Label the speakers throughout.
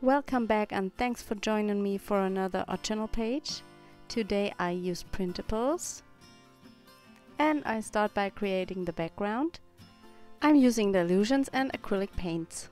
Speaker 1: Welcome back and thanks for joining me for another art channel page. Today I use Printables and I start by creating the background. I'm using the illusions and acrylic paints.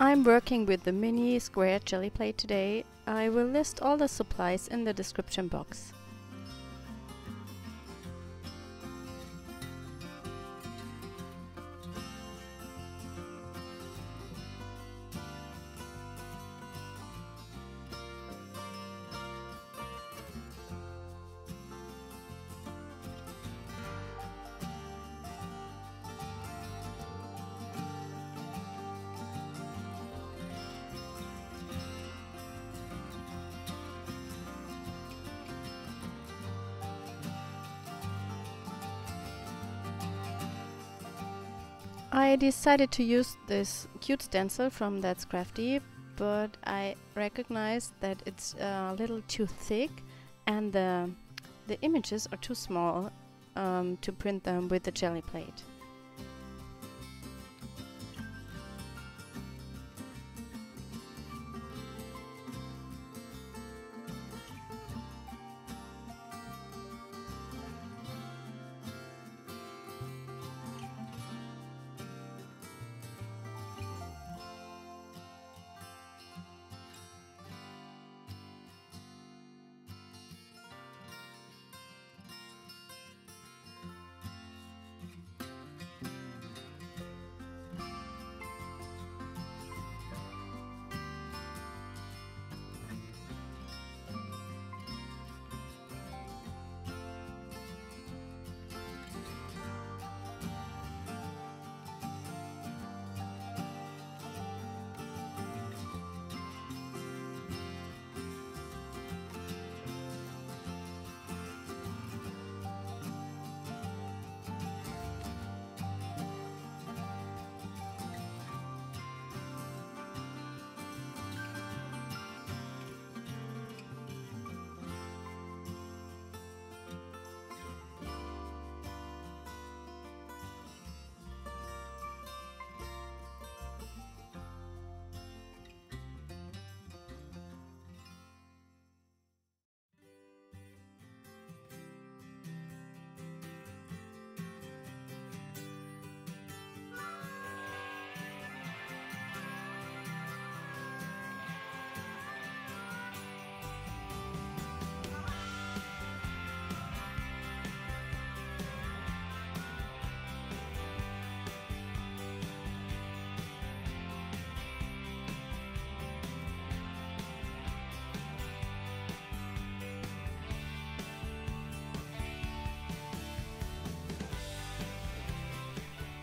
Speaker 1: I'm working with the mini square jelly plate today. I will list all the supplies in the description box. I decided to use this cute stencil from That's Crafty, but I recognized that it's a little too thick and the images are too small to print them with the jelly plate.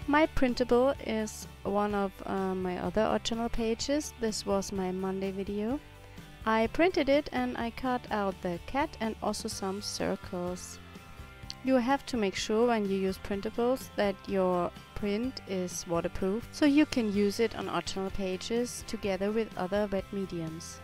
Speaker 1: My printable is one of my other art channel pages. This was my Monday video. I printed it and I cut out the cat and also some circles. You have to make sure when you use printables that your print is waterproof, so you can use it on art channel pages together with other wet mediums.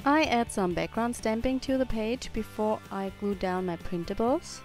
Speaker 1: I add some background stamping to the page before I glue down my printables.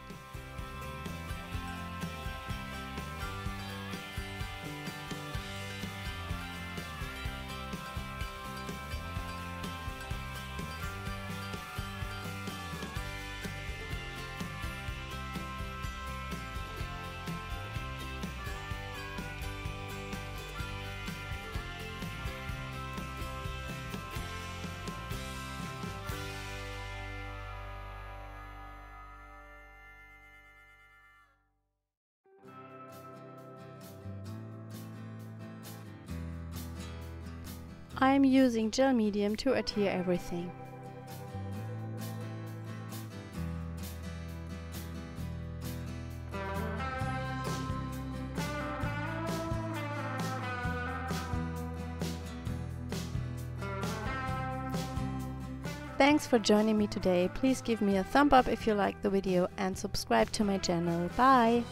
Speaker 1: I'm using gel medium to adhere everything. Thanks for joining me today. Please give me a thumb up if you liked the video and subscribe to my channel. Bye!